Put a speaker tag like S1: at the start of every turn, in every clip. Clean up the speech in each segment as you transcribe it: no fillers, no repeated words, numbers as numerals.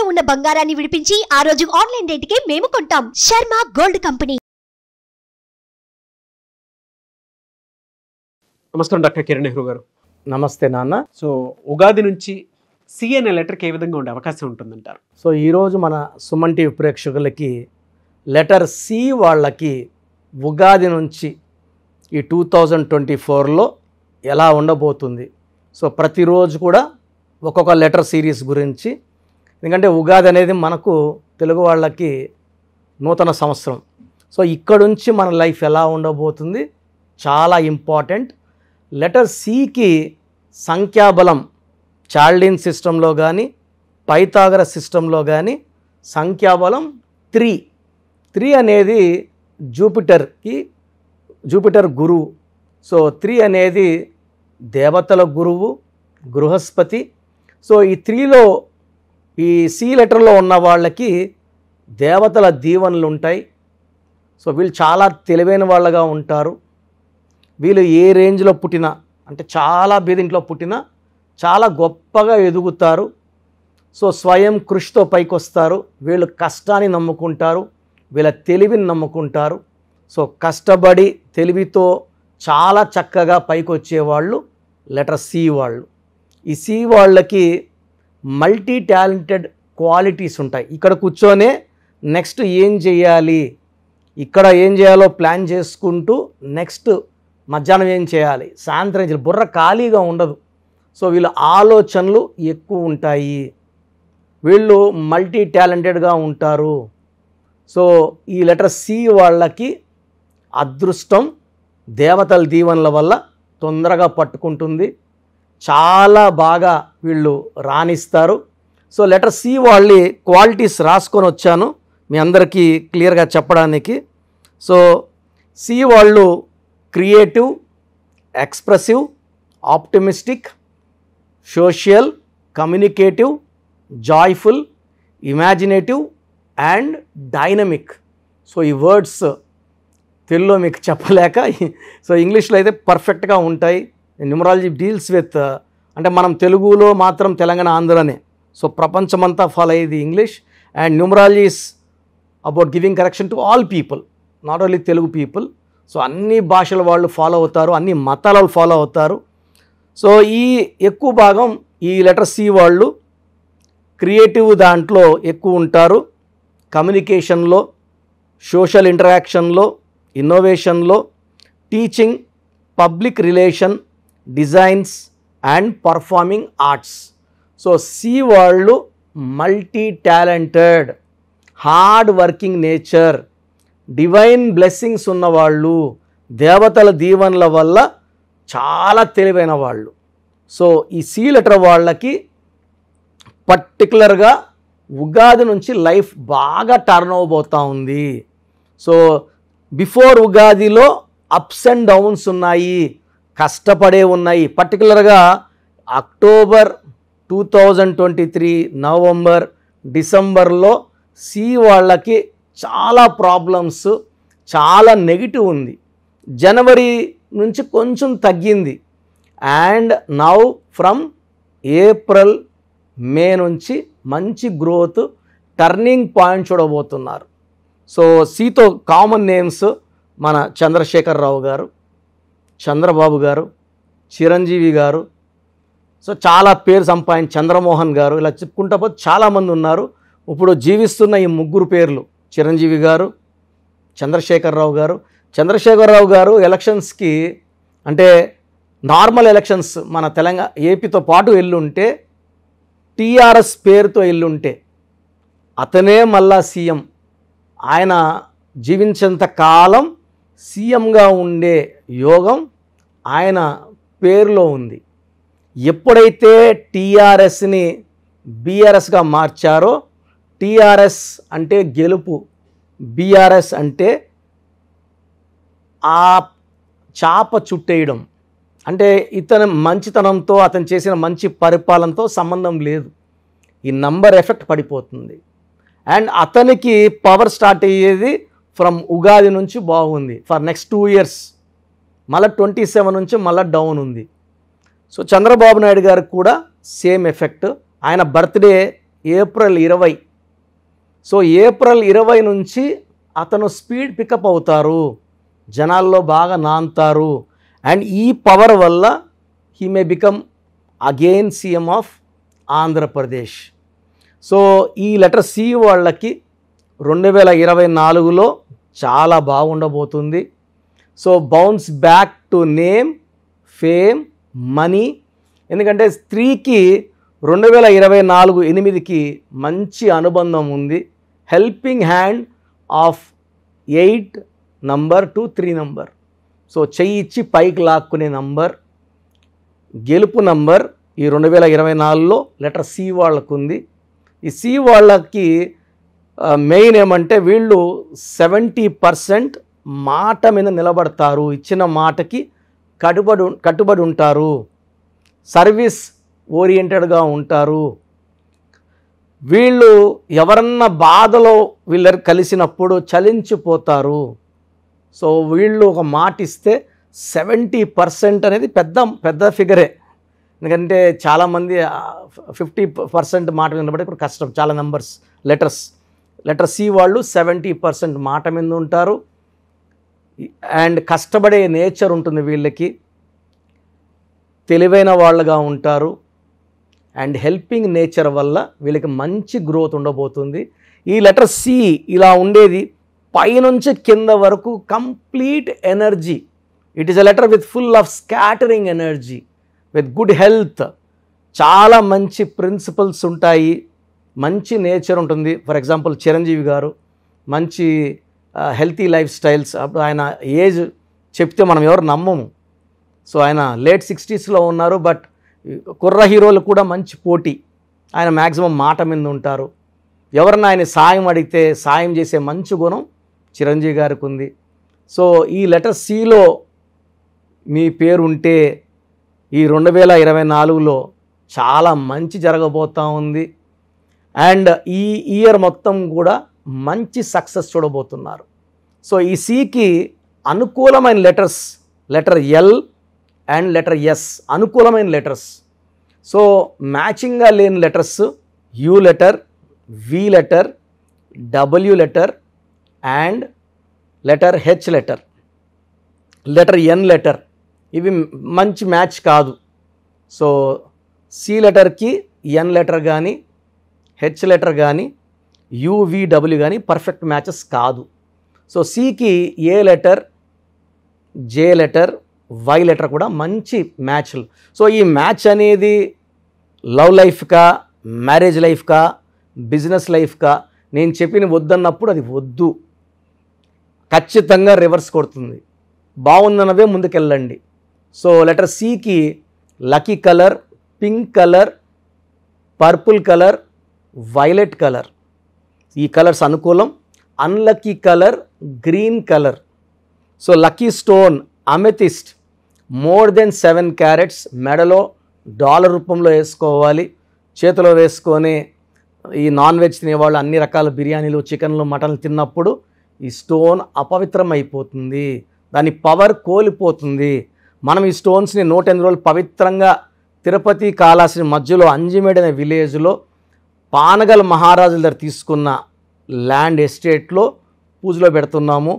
S1: తాకట్టులో ఉన్న బంగారాన్ని విడిపించి ఆ రోజు ఆన్లైన్ రేటుకే మేము కొంటాం. Sharma gold company.
S2: నమస్కారం డాక్టర్ కిరణ్ నెహ్రూ గారు.
S3: నమస్తే నాన్న.
S2: సో ఉగాది నుంచి సి అనే లెటర్కి ఏ విధంగా ఉండే అవకాశం ఉంటుందంటారు?
S3: సో ఈరోజు మన సుమన్ టీవీ ప్రేక్షకులకి లెటర్ సి వాళ్ళకి ఉగాది నుంచి ఈ 2024లో ఎలా ఉండబోతుంది, సో ప్రతిరోజు కూడా ఒక్కొక్క లెటర్ సిరీస్ గురించి, ఎందుకంటే ఉగాది అనేది మనకు తెలుగు వాళ్ళకి నూతన సంవత్సరం. సో ఇక్కడ నుంచి మన లైఫ్ ఎలా ఉండబోతుంది చాలా ఇంపార్టెంట్. లెటర్ సికి సంఖ్యాబలం చాల్డిన్ సిస్టంలో కానీ పైథాగరస్ సిస్టంలో కానీ సంఖ్యాబలం 3 అనేది జూపిటర్ గురువు. సో 3 అనేది దేవతల గురువు బృహస్పతి. సో ఈ 3లో ఈ సి లెటర్లో ఉన్న వాళ్ళకి దేవతల దీవెనలు ఉంటాయి. సో వీళ్ళు చాలా తెలివైన వాళ్ళగా ఉంటారు. వీళ్ళు ఏ రేంజ్లో పుట్టినా, అంటే చాలా బీదింట్లో పుట్టినా చాలా గొప్పగా ఎదుగుతారు. సో స్వయం కృషితో పైకి వస్తారు. వీళ్ళు కష్టాన్ని నమ్ముకుంటారు, వీళ్ళ తెలివిని నమ్ముకుంటారు. సో కష్టపడి తెలివితో చాలా చక్కగా పైకి వచ్చేవాళ్ళు లెటర్ సి వాళ్ళు. ఈ సి వాళ్ళకి మల్టీ టాలెంటెడ్ క్వాలిటీస్ ఉంటాయి. ఇక్కడ కూర్చొనే నెక్స్ట్ ఏం చేయాలి, ఇక్కడ ఏం చేయాలో ప్లాన్ చేసుకుంటూ నెక్స్ట్ మధ్యాహ్నం ఏం చేయాలి, సాయంత్రం చేయాలి, బుర్ర ఖాళీగా ఉండదు. సో వీళ్ళ ఆలోచనలు ఎక్కువ ఉంటాయి. వీళ్ళు మల్టీ టాలెంటెడ్గా ఉంటారు. సో ఈ లెటర్ సి వాళ్ళకి అదృష్టం దేవతల దీవెనల వల్ల తొందరగా పట్టుకుంటుంది. చాలా బాగా వీళ్ళు రాణిస్తారు. సో లెటర్ సి వాళ్ళ క్వాలిటీస్ రాసుకొని వచ్చాను మీ అందరికీ క్లియర్గా చెప్పడానికి. సో సి వాళ్ళు creative, expressive, optimistic, social, communicative, joyful, imaginative and dynamic. So ఈ వర్డ్స్ తెలుగులో మీకు చెప్పలేక, సో ఇంగ్లీష్లో అయితే పర్ఫెక్ట్గా ఉంటాయి. న్యూమరాలజీ డీల్స్ విత్, అంటే మనం తెలుగులో మాత్రం తెలంగాణ ఆంధ్రనే, సో ప్రపంచమంతా ఫాలో అయ్యేది English. And numerology is about giving correction to all people, not only Telugu people. So అన్ని భాషల వాళ్ళు ఫాలో అవుతారు, అన్ని మతాల వాళ్ళు ఫాలో అవుతారు. సో ఈ ఎక్కువ భాగం ఈ లెటర్ సి వాళ్ళు క్రియేటివ్ దాంట్లో ఎక్కువ ఉంటారు, కమ్యూనికేషన్లో, సోషల్ ఇంటరాక్షన్లో, ఇన్నోవేషన్లో, teaching, public relation, designs and performing arts. So C వాళ్ళు multi talented, hard working nature, divine blessings ఉన్నవాళ్ళు, దేవతల దీవెనల వల్ల చాలా తెలివైన వాళ్ళు. సో ఈ సి లెటర్ వాళ్ళకి పర్టికులర్గా ఉగాది నుంచి లైఫ్ బాగా టర్న్ అవబోతూ ఉంది. సో బిఫోర్ ఉగాదిలో అప్స్ అండ్ డౌన్స్ ఉన్నాయి, కష్టపడే ఉన్నాయి. పర్టికులర్గా అక్టోబర్ 2023 నవంబర్ డిసెంబర్లో సి వాళ్ళకి చాలా ప్రాబ్లమ్స్, చాలా నెగిటివ్ ఉంది. జనవరి నుంచి కొంచెం తగ్గింది. And now from April May నుంచి మంచి గ్రోత్, టర్నింగ్ పాయింట్ చూడబోతున్నారు. సో సితో కామన్ నేమ్స్ మన చంద్రశేఖరరావు గారు, చంద్రబాబు గారు, చిరంజీవి గారు, సో చాలా పేరు సంపాదించి చంద్రమోహన్ గారు, ఇలా చెప్పుకుంటా పోతే చాలామంది ఉన్నారు. ఇప్పుడు జీవిస్తున్న ఈ ముగ్గురు పేర్లు చిరంజీవి గారు, చంద్రశేఖరరావు గారు. చంద్రశేఖరరావు గారు ఎలక్షన్స్కి, అంటే నార్మల్ ఎలక్షన్స్ మన తెలంగాణ ఏపీతో పాటు ఎల్లుంటే, టీఆర్ఎస్ పేరుతో ఎల్లుంటే అతనే మళ్ళా సీఎం. ఆయన జీవించేంత కాలం సీఎంగా ఉండే యోగం ఆయన పేరులో ఉంది. ఎప్పుడైతే టీఆర్ఎస్ని బీఆర్ఎస్గా మార్చారో, టీఆర్ఎస్ అంటే గెలుపు, బీఆర్ఎస్ అంటే ఆ చాప చుట్టేయడం, అంటే ఇతని మంచితనంతో, అతను చేసిన మంచి పరిపాలనతో సంబంధం లేదు. ఈ నంబర్ ఎఫెక్ట్ పడిపోతుంది. అండ్ అతనికి పవర్ స్టార్ట్ అయ్యేది ఫ్రమ్ ఉగాది నుంచి బాగుంది ఫర్ నెక్స్ట్ 2 years. మళ్ళీ 27 నుంచి మళ్ళీ డౌన్ ఉంది. సో చంద్రబాబు నాయుడు గారికి కూడా సేమ్ ఎఫెక్ట్. ఆయన బర్త్డే ఏప్రిల్ 20. సో ఏప్రిల్ 20 నుంచి అతను స్పీడ్ పికప్ అవుతారు, జనాల్లో బాగా నాంతారు. అండ్ ఈ పవర్ వల్ల he may become again CM of Andhra Pradesh. So ఈ లెటర్ సి వాళ్ళకి 2024లో చాలా బాగుండబోతుంది. So bounce back to name, fame, money. ఎందుకంటే స్త్రీకి 2024-8కి మంచి అనుబంధం ఉంది. Helping hand of 8 number to 3 number. So చెయ్యి ఇచ్చి పైకి లాక్కునే నంబర్, గెలుపు నంబర్ ఈ 2024లో లెటర్ సి వాళ్ళకు ఉంది. ఈ సి వాళ్ళకి మెయిన్ ఏమంటే వీళ్ళు 70% మాట మీద నిలబడతారు, ఇచ్చిన మాటకి కట్టుబడి ఉంటారు, సర్వీస్ ఓరియంటెడ్గా ఉంటారు. వీళ్ళు ఎవరన్నా బాధలో వీళ్ళ కలిసినప్పుడు చలించిపోతారు. సో వీళ్ళు ఒక మాట ఇస్తే 70% అనేది పెద్ద ఫిగరే. ఎందుకంటే చాలామంది 50% మాట మీద నిలబడి ఇప్పుడు కష్టం, చాలా నెంబర్స్ లెటర్ సి వాళ్ళు 70% మాట మీద ఉంటారు. అండ్ కష్టపడే నేచర్ ఉంటుంది వీళ్ళకి, తెలివైన వాళ్ళగా ఉంటారు. అండ్ హెల్పింగ్ నేచర్ వల్ల వీళ్ళకి మంచి గ్రోత్ ఉండబోతుంది. ఈ లెటర్ సి ఇలా ఉండేది పైనుంచి కింద వరకు complete energy. It is a letter with full of scattering energy, with good health. చాలా మంచి ప్రిన్సిపల్స్ ఉంటాయి, మంచి నేచర్ ఉంటుంది. ఫర్ ఎగ్జాంపుల్ చిరంజీవి గారు మంచి హెల్తీ లైఫ్ స్టైల్స్. అప్పుడు ఆయన ఏజ్ చెప్తే మనం ఎవరు నమ్మము. సో ఆయన లేట్ 60sలో ఉన్నారు, బట్ కుర్ర హీరోలు కూడా మంచి పోటీ. ఆయన మ్యాక్సిమం మాట మీద ఉంటారు. ఎవరన్నా ఆయన సాయం అడిగితే సాయం చేసే మంచి గుణం చిరంజీవి గారికి ఉంది. సో ఈ లెటర్ సిలో మీ పేరు ఉంటే ఈ 2024లో చాలా మంచి జరగబోతూ ఉంది. అండ్ ఈ ఇయర్ మొత్తం కూడా మంచి సక్సెస్ చూడబోతున్నారు. సో ఈ సికి అనుకూలమైన letters letter L and letter S అనుకూలమైన లెటర్స్. సో మ్యాచింగ్గా లేని letters U letter, V letter, W letter and letter H letter, letter N letter. ఇవి మంచి మ్యాచ్ కాదు. సో సి లెటర్కి ఎన్ లెటర్ కానీ హెచ్ లెటర్ కానీ యువిడబ్ల్యూ కానీ పర్ఫెక్ట్ మ్యాచెస్ కాదు. సో సికి A letter, J letter, Y letter కూడా మంచి మ్యాచ్లు. సో ఈ మ్యాచ్ అనేది లవ్ లైఫ్కా, మ్యారేజ్ లైఫ్కా, బిజినెస్ లైఫ్కా నేను చెప్పిన వద్దన్నప్పుడు అది వద్దు, ఖచ్చితంగా రివర్స్ కొడుతుంది. బాగుందన్నవే ముందుకెళ్ళండి. సో లెటర్ సికి lucky colour pink colour, purple colour, violet colour. ఈ కలర్స్ అనుకూలం. Unlucky colour green colour. So lucky stone amethyst, more than 7 carats. మెడలో డాలర్ రూపంలో వేసుకోవాలి. చేతిలో వేసుకొని ఈ నాన్ వెజ్ తినేవాళ్ళు అన్ని రకాల బిర్యానీలు, చికెన్లు, మటన్లు తిన్నప్పుడు ఈ స్టోన్ అపవిత్రం అయిపోతుంది, దాని పవర్ కోల్పోతుంది. మనం ఈ స్టోన్స్ని 108 రోజులు పవిత్రంగా తిరుపతి కాళహస్తి మధ్యలో అంజిమేడ్ అనే విలేజ్లో పానగల్ మహారాజుల దగ్గర తీసుకున్న ల్యాండ్ ఎస్టేట్లో పూజలో పెడుతున్నాము.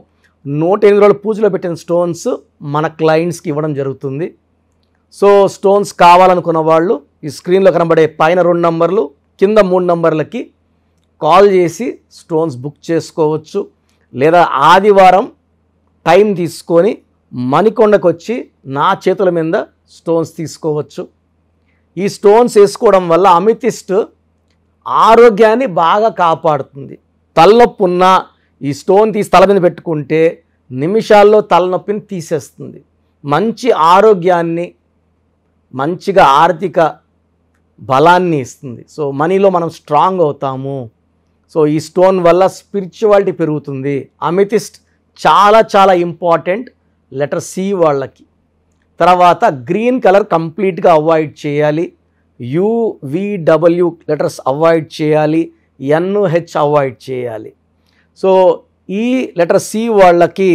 S3: 108 రోజులు పూజలో పెట్టిన స్టోన్స్ మన క్లయింట్స్కి ఇవ్వడం జరుగుతుంది. సో స్టోన్స్ కావాలనుకున్న వాళ్ళు ఈ స్క్రీన్లో కనబడే పైన 2 నంబర్లు, కింద 3 నంబర్లకి కాల్ చేసి స్టోన్స్ బుక్ చేసుకోవచ్చు. లేదా ఆదివారం టైం తీసుకొని మణికొండకు వచ్చి నా చేతుల మీద స్టోన్స్ తీసుకోవచ్చు. ఈ స్టోన్స్ వేసుకోవడం వల్ల అమితిస్ట్ ఆరోగ్యాన్ని బాగా కాపాడుతుంది. తలనొప్పి ఉన్న ఈ స్టోన్ తీసి తల మీద పెట్టుకుంటే నిమిషాల్లో తలనొప్పిని తీసేస్తుంది. మంచి ఆరోగ్యాన్ని, మంచిగా ఆర్థిక బలాన్ని ఇస్తుంది. సో మనీలో మనం స్ట్రాంగ్ అవుతాము. సో ఈ స్టోన్ వల్ల స్పిరిచువాలిటీ పెరుగుతుంది. అమితిస్ట్ చాలా చాలా ఇంపార్టెంట్ లెటర్ సి వాళ్ళకి. తర్వాత గ్రీన్ కలర్ కంప్లీట్గా అవాయిడ్ చేయాలి. యువిడబ్ల్యూ లెటర్స్ అవాయిడ్ చేయాలి. ఎన్హెచ్ అవాయిడ్ చేయాలి. సో ఈ లెటర్ సి వాళ్ళకి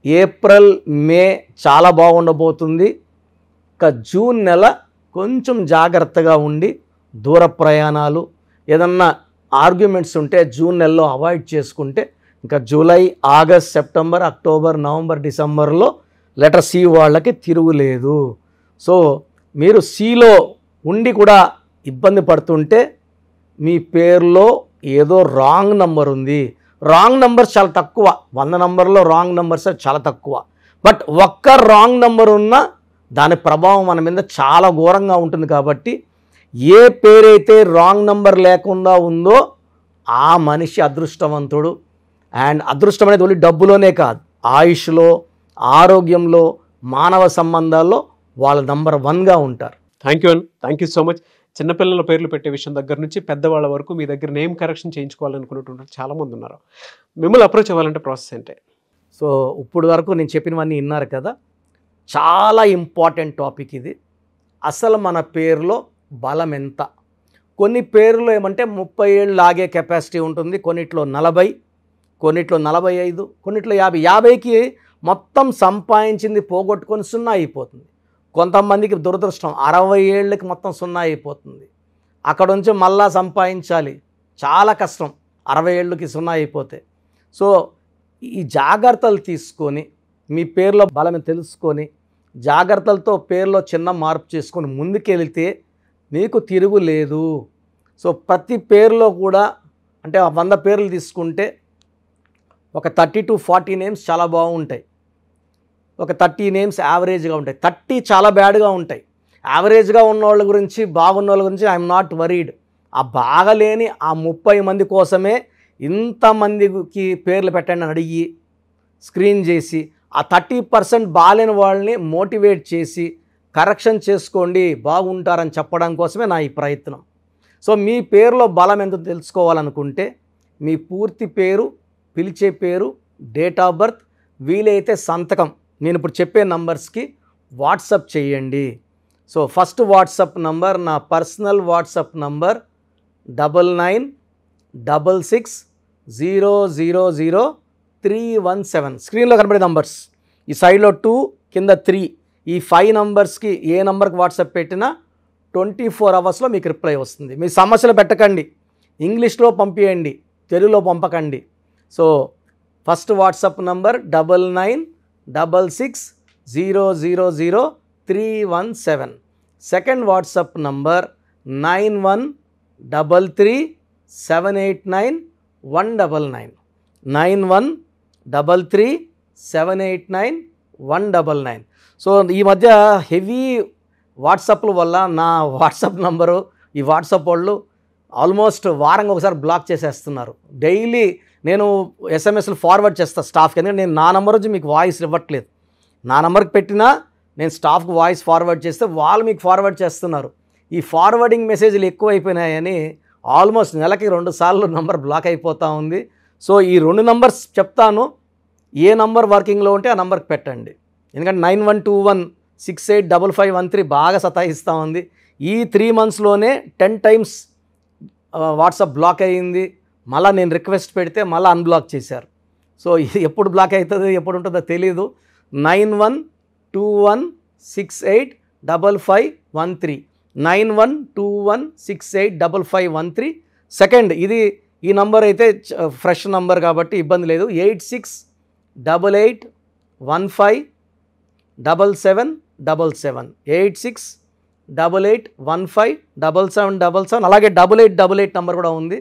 S3: ఏప్రిల్, మే చాలా బాగుండబోతుంది. ఇక జూన్ నెల కొంచెం జాగ్రత్తగా ఉండి దూర ప్రయాణాలు, ఏదన్నా ఆర్గ్యుమెంట్స్ ఉంటే జూన్ నెలలో అవాయిడ్ చేసుకుంటే ఇంకా July, August, September, October, November, డిసెంబర్లో లెటర్ సి వాళ్ళకి తిరుగులేదు. సో మీరు సిలో ఉండి కూడా ఇబ్బంది పడుతుంటే మీ పేరులో ఏదో రాంగ్ నంబర్ ఉంది. రాంగ్ నంబర్స్ చాలా తక్కువ, 100 నంబర్లో రాంగ్ నంబర్స్ చాలా తక్కువ. బట్ ఒక్క రాంగ్ నంబర్ ఉన్నా దాని ప్రభావం మన మీద చాలా ఘోరంగా ఉంటుంది. కాబట్టి ఏ పేరైతే రాంగ్ నంబర్ లేకుండా ఉందో ఆ మనిషి అదృష్టవంతుడు. అండ్ అదృష్టం అనేది ఓన్లీ డబ్బులోనే కాదు, ఆయుష్లో, ఆరోగ్యంలో, మానవ సంబంధాల్లో వాళ్ళ నంబర్ 1గా ఉంటారు.
S2: Thank you so much. చిన్నపిల్లల పేర్లు పెట్టే విషయం దగ్గర నుంచి పెద్దవాళ్ళ వరకు మీ దగ్గర నేమ్ కరెక్షన్ చేయించుకోవాలనుకున్నటువంటి చాలామంది ఉన్నారు. మిమ్మల్ని అప్రోచ్ అవ్వాలంటే ప్రాసెస్ ఏంటి?
S3: సో ఇప్పుడు వరకు నేను చెప్పినవన్నీ విన్నారు కదా, చాలా ఇంపార్టెంట్ టాపిక్ ఇది. అసలు మన పేరులో బలం ఎంత? కొన్ని పేర్లు ఏమంటే 30 ఏళ్ళు లాగే కెపాసిటీ ఉంటుంది, కొన్నిట్లో 40, కొన్నిట్లో 45, కొన్నిట్లో 50. 50కి మొత్తం సంపాదించింది పోగొట్టుకొని 0 అయిపోతుంది. కొంతమందికి దురదృష్టం 60 ఏళ్ళకి మొత్తం 0 అయిపోతుంది. అక్కడ నుంచి మళ్ళా సంపాదించాలి, చాలా కష్టం 60 ఏళ్ళకి 0 అయిపోతే. సో ఈ జాగ్రత్తలు తీసుకొని మీ పేరులో బలం తెలుసుకొని జాగ్రత్తలతో పేరులో చిన్న మార్పు చేసుకొని ముందుకెళ్తే మీకు తిరుగులేదు. సో ప్రతి పేరులో కూడా అంటే 100 పేర్లు తీసుకుంటే ఒక 30 to 40 నేమ్స్ చాలా బాగుంటాయి, ఒక 30 నేమ్స్ యావరేజ్గా ఉంటాయి, 30 చాలా బ్యాడ్గా ఉంటాయి. యావరేజ్గా ఉన్న వాళ్ళ గురించి, బాగున్న వాళ్ళ గురించి ఐఎమ్ నాట్ వరీడ్. ఆ బాగలేని ఆ 30 మంది కోసమే ఇంతమందికి పేర్లు పెట్టండి అని అడిగి స్క్రీన్ చేసి ఆ 30% బాగాలేని వాళ్ళని మోటివేట్ చేసి కరెక్షన్ చేసుకోండి, బాగుంటారని చెప్పడం కోసమే నా ఈ ప్రయత్నం. సో మీ పేరులో బలం ఎంత తెలుసుకోవాలనుకుంటే మీ పూర్తి పేరు, పిలిచే పేరు, డేట్ ఆఫ్ బర్త్, వీలైతే సంతకం నేను ఇప్పుడు చెప్పే నంబర్స్కి వాట్సప్ చేయండి. సో ఫస్ట్ వాట్సప్ నంబర్ నా పర్సనల్ వాట్సప్ నంబర్ 9966000317. స్క్రీన్లో కనబడే నంబర్స్, ఈ సైడ్లో 2 కింద 3, ఈ 5 నంబర్స్కి ఏ నంబర్కి వాట్సాప్ పెట్టినా 24 అవర్స్లో మీకు రిప్లై వస్తుంది. మీ సమస్యలు పెట్టకండి, ఇంగ్లీష్లో పంపించండి, తెలుగులో పంపకండి. So first WhatsApp number 9966000317. Second WhatsApp number 9133789199 9133789199. So ఈ మధ్య హెవీ వాట్సాప్ల వల్ల నా వాట్సాప్ నంబరు ఈ వాట్సాప్ వాళ్ళు ఆల్మోస్ట్ వారంగా ఒకసారి బ్లాక్ చేసేస్తున్నారు. డైలీ నేను ఎస్ఎంఎస్లు ఫార్వర్డ్ చేస్తాను స్టాఫ్కి, ఎందుకంటే నేను నా నెంబర్ నుంచి మీకు వాయిస్ ఇవ్వట్లేదు. నా నెంబర్కి పెట్టినా నేను స్టాఫ్కి వాయిస్ ఫార్వర్డ్ చేస్తే వాళ్ళు మీకు ఫార్వర్డ్ చేస్తున్నారు. ఈ ఫార్వర్డింగ్ మెసేజ్లు ఎక్కువైపోయినాయని ఆల్మోస్ట్ నెలకి 2 సార్లు నంబర్ బ్లాక్ అయిపోతూ ఉంది. సో ఈ 2 నంబర్స్ చెప్తాను, ఏ నంబర్ వర్కింగ్లో ఉంటే ఆ నెంబర్కి పెట్టండి. ఎందుకంటే 9121685513 బాగా సతాయిస్తూ ఉంది. ఈ 3 monthsలోనే 10 times వాట్సాప్ బ్లాక్ అయ్యింది. మళ్ళీ నేను రిక్వెస్ట్ పెడితే మళ్ళీ అన్బ్లాక్ చేశారు. సో ఇది ఎప్పుడు బ్లాక్ అవుతుందో ఎప్పుడు ఉంటుందో తెలీదు. 9121685513 9121685513. సెకండ్ ఇది ఈ నంబర్ అయితే ఫ్రెష్ నంబర్ కాబట్టి ఇబ్బంది లేదు. 8688157777 8688157777. అలాగే 8888 నంబర్ కూడా ఉంది.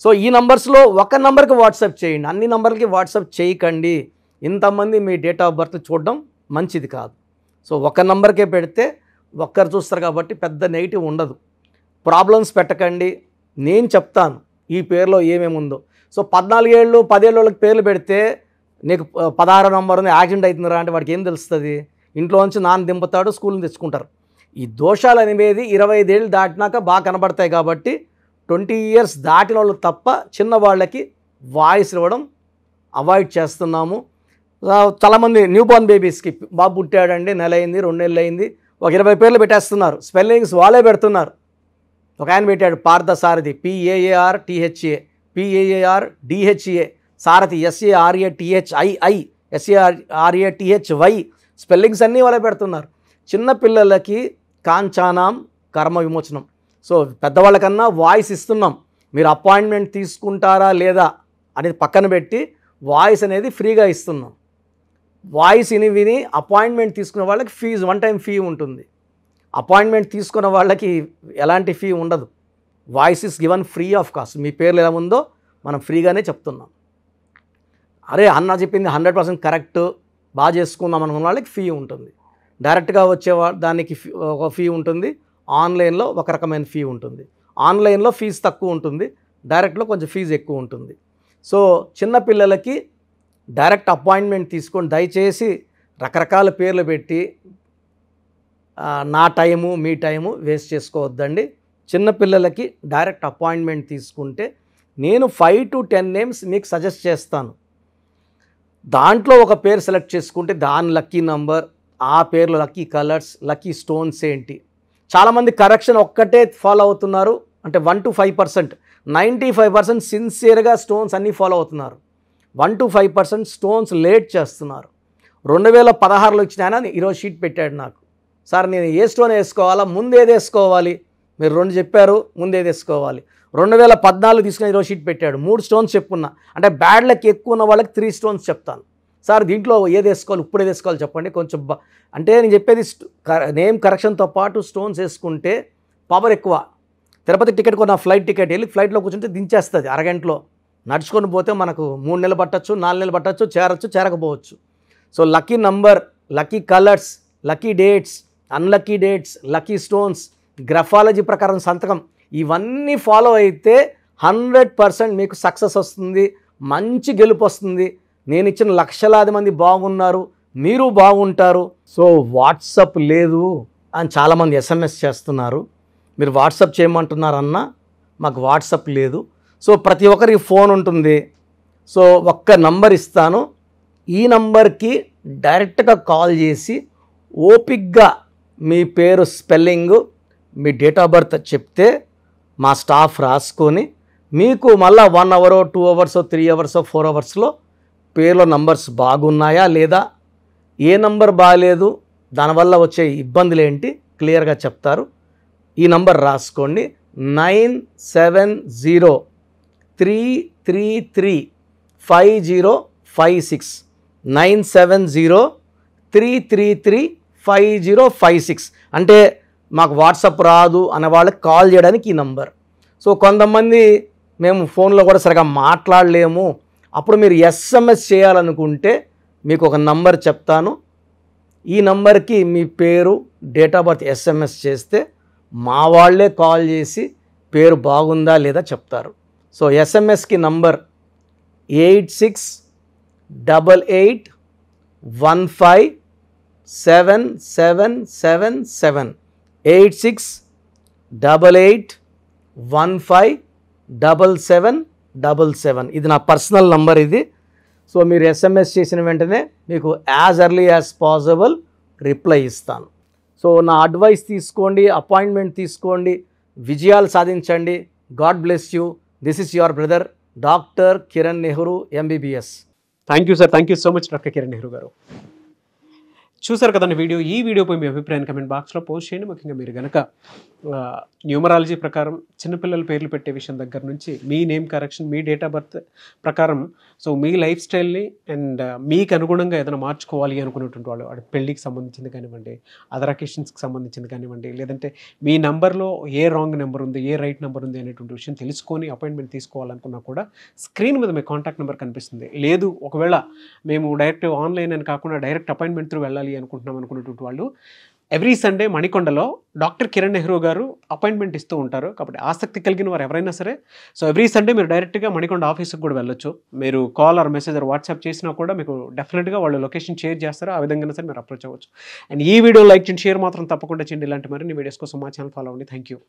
S3: సో ఈ నంబర్స్లో ఒక నంబర్కి వాట్సాప్ చేయండి, అన్ని నంబర్లకి వాట్సాప్ చేయకండి. ఇంతమంది మీ డేట్ ఆఫ్ బర్త్ చూడడం మంచిది కాదు. సో ఒక నంబర్కే పెడితే ఒక్కరు చూస్తారు కాబట్టి పెద్ద నెగిటివ్ ఉండదు. ప్రాబ్లమ్స్ పెట్టకండి, నేను చెప్తాను ఈ పేరులో ఏమేమి ఉందో. సో 14 ఏళ్ళు 10 ఏళ్ళ వాళ్ళకి పేర్లు పెడితే నీకు 16 నంబర్ ఉంది యాక్సిడెంట్ అవుతుందిరా అంటే వాడికి ఏం తెలుస్తుంది? ఇంట్లో నుంచి నాన్న దింపుతాడు, స్కూల్ని తెచ్చుకుంటారు. ఈ దోషాలు అనేవి 25 ఏళ్ళు దాటినాక బాగా కనబడతాయి కాబట్టి 20 years దాటిన వాళ్ళు తప్ప చిన్న వాళ్ళకి వాయిస్ ఇవ్వడం అవాయిడ్ చేస్తున్నాము. చాలామంది న్యూ బోర్న్ బేబీస్కి బాబు పుట్టాడండి, నెల అయింది, 2 నెలలు అయింది, ఒక 20 పేర్లు పెట్టేస్తున్నారు. స్పెల్లింగ్స్ వాళ్ళే పెడుతున్నారు. ఒక ఆయన పెట్టాడు పార్థసారథి, PAARTHA, PAARDHA, సారథి SARATHII, SARATHY. స్పెల్లింగ్స్ అన్నీ వాళ్ళే పెడుతున్నారు. చిన్నపిల్లలకి కాంచానాం కర్మ విమోచనం. సో పెద్దవాళ్ళకన్నా వాయిస్ ఇస్తున్నాం. మీరు అపాయింట్మెంట్ తీసుకుంటారా లేదా అనేది పక్కన పెట్టి వాయిస్ అనేది ఫ్రీగా ఇస్తున్నాం. వాయిస్ విని అపాయింట్మెంట్ తీసుకున్న వాళ్ళకి ఫీజు 1 టైం ఫీ ఉంటుంది. అపాయింట్మెంట్ తీసుకున్న వాళ్ళకి ఎలాంటి ఫీ ఉండదు. Voice is given free of cost. మీ పేర్లు ఎలా ఉందో మనం ఫ్రీగానే చెప్తున్నాం. అరే అన్న చెప్పింది 100% కరెక్ట్, బాగా చేసుకుందాం అనుకున్న వాళ్ళకి ఫీ ఉంటుంది. డైరెక్ట్గా వచ్చే దానికి ఒక ఫీ ఉంటుంది. ఆన్లైన్లో ఒక రకమైన ఫీ ఉంటుంది. ఆన్లైన్లో ఫీజు తక్కువ ఉంటుంది, డైరెక్ట్లో కొంచెం ఫీజు ఎక్కువ ఉంటుంది. సో చిన్నపిల్లలకి డైరెక్ట్ అపాయింట్మెంట్ తీసుకొని దయచేసి రకరకాల పేర్లు పెట్టి నా టైము మీ టైము వేస్ట్ చేసుకోవద్దండి. చిన్నపిల్లలకి డైరెక్ట్ అపాయింట్మెంట్ తీసుకుంటే నేను 5 to 10 నేమ్స్ మీకు సజెస్ట్ చేస్తాను. దాంట్లో ఒక పేరు సెలెక్ట్ చేసుకుంటే దాని లక్కీ నంబర్, ఆ పేర్లో లక్కీ కలర్స్, లక్కీ స్టోన్స్ ఏంటి. చాలామంది కరెక్షన్ ఒక్కటే ఫాలో అవుతున్నారు, అంటే 1 to 5%. 95% సిన్సియర్గా స్టోన్స్ అన్నీ ఫాలో అవుతున్నారు. 1 to 5% స్టోన్స్ లేట్ చేస్తున్నారు. 2016లో ఇచ్చిన ఆయన ఈరోజు షీట్ పెట్టాడు నాకు, సార్ నేను ఏ స్టోన్ వేసుకోవాలా, ముందు ఏది వేసుకోవాలి, మీరు 2 చెప్పారు, ముందు ఏది వేసుకోవాలి. 2014 తీసుకుని ఈరోజు షీట్ పెట్టాడు, 3 స్టోన్స్ చెప్పుకున్నా. అంటే బ్యాడ్ లక్ ఎక్కువ ఉన్న వాళ్ళకి 3 స్టోన్స్ చెప్తాను. సార్ దీంట్లో ఏది వేసుకోవాలి, ఇప్పుడు ఏది వేసుకోవాలి చెప్పండి కొంచెం. అంటే నేను చెప్పేది నేమ్ కరెక్షన్తో పాటు స్టోన్స్ వేసుకుంటే పవర్ ఎక్కువ. తిరుపతి టికెట్ కొన్న ఫ్లైట్ టికెట్ వెళ్ళి ఫ్లైట్లో కూర్చుంటే దించేస్తుంది అరగంటలో. నడుచుకొని పోతే మనకు 3 నెలలు పట్టచ్చు, 4 నెలలు పట్టచ్చు, చేరచ్చు, చేరకపోవచ్చు. So lucky number, lucky colours, lucky dates, unlucky dates, lucky stones, graphology ప్రకారం సంతకం, ఇవన్నీ ఫాలో అయితే 100% మీకు సక్సెస్ వస్తుంది, మంచి గెలుపు వస్తుంది. నేను ఇచ్చిన లక్షలాది మంది బాగున్నారు, మీరు బాగుంటారు. సో వాట్సాప్ లేదు అని చాలామంది SMS చేస్తున్నారు. మీరు వాట్సాప్ చేయమంటున్నారన్న, మాకు వాట్సాప్ లేదు. సో ప్రతి ఒక్కరికి ఫోన్ ఉంటుంది. సో ఒక్క నంబర్ ఇస్తాను, ఈ నంబర్కి డైరెక్ట్గా కాల్ చేసి ఓపిక్గా మీ పేరు spelling, me date of birth చెప్తే మా స్టాఫ్ రాసుకొని మీకు మళ్ళీ 1 hour 2 hours 3 hours 4 hours పేర్లో నంబర్స్ బాగున్నాయా లేదా, ఏ నంబర్ బాగాలేదు, దానివల్ల వచ్చే ఇబ్బందులు ఏంటి క్లియర్గా చెప్తారు. ఈ నంబర్ రాసుకోండి, 9703335056, 9703335056. అంటే మాకు వాట్సాప్ రాదు అనే వాళ్ళకి కాల్ చేయడానికి ఈ నంబర్. సో కొంతమంది మేము ఫోన్లో కూడా సరిగా మాట్లాడలేము, అప్పుడు మీరు SMS చేయాలనుకుంటే మీకు ఒక నంబర్ చెప్తాను. ఈ నంబర్కి మీ పేరు, డేట్ ఆఫ్ బర్త్ SMS చేస్తే మా వాళ్ళే కాల్ చేసి పేరు బాగుందా లేదా చెప్తారు. సో SMSకి నంబర్ 8688157777, 8688157777. ఇది నా పర్సనల్ నంబర్ ఇది. సో మీరు SMS చేసిన వెంటనే మీకు as early as possible reply ఇస్తాను. సో నా అడ్వైస్ తీసుకోండి, అపాయింట్మెంట్ తీసుకోండి, విజయాలు సాధించండి. God bless you. This is your brother doctor Kiran Nehru MBBS.
S2: Thank you sir, thank you so much doctor Kiran Nehru గారు. చూసారు కదండి వీడియో. ఈ వీడియోపై మీ అభిప్రాయాన్ని కమెంట్ బాక్స్లో పోస్ట్ చేయండి. ముఖ్యంగా మీరు కనుక న్యూమరాలజీ ప్రకారం చిన్నపిల్లల పేర్లు పెట్టే విషయం దగ్గర నుంచి మీ నేమ్ కరెక్షన్, మీ డేట్ ఆఫ్ బర్త్ ప్రకారం సో మీ లైఫ్ స్టైల్ని అండ్ మీకు అనుగుణంగా ఏదైనా మార్చుకోవాలి అనుకునేటువంటి వాళ్ళు, అది పెళ్ళికి సంబంధించింది కానివ్వండి, అదర్ అకేషన్స్కి సంబంధించింది కానివ్వండి, లేదంటే మీ నెంబర్లో ఏ రాంగ్ నెంబర్ ఉంది, ఏ రైట్ నెంబర్ ఉంది అనేటువంటి విషయం తెలుసుకొని అపాయింట్మెంట్ తీసుకోవాలనుకున్నా కూడా స్క్రీన్ మీద మీ కాంటాక్ట్ నెంబర్ కనిపిస్తుంది. లేదు ఒకవేళ మేము డైరెక్ట్ ఆన్లైన్ అని కాకుండా డైరెక్ట్ అపాయింట్మెంట్ త్రూ వెళ్ళాలి అనుకుంటున్నాం అనుకునేటువంటి వాళ్ళు ఎవ్రీ సండే మణికొండలో డాక్టర్ కిరణ్ నెహ్రూ గారు అపాయింట్మెంట్ ఇస్తూ ఉంటారు. కాబట్టి ఆసక్తి కలిగిన వారు ఎవరైనా సరే సో ఎవ్రీ సండే మీరు డైరెక్ట్గా మణికొండ ఆఫీస్కి కూడా వెళ్ళొచ్చు. మీరు call or message or WhatsApp చేసినా కూడా మీకు డెఫినెట్గా వాళ్ళు లొకేషన్ షేర్ చేస్తారు. ఆ విధంగా సరే మీరు అప్రోచ్ అవ్వచ్చు. అండ్ ఈ వీడియో లైక్ చేయండి, షేర్ మాత్రం తప్పకుండా చేయండి. ఇలాంటి మరిన్ని వీడియోస్ కోసం మా ఛానల్ ఫాలో అవ్వండి. Thank you.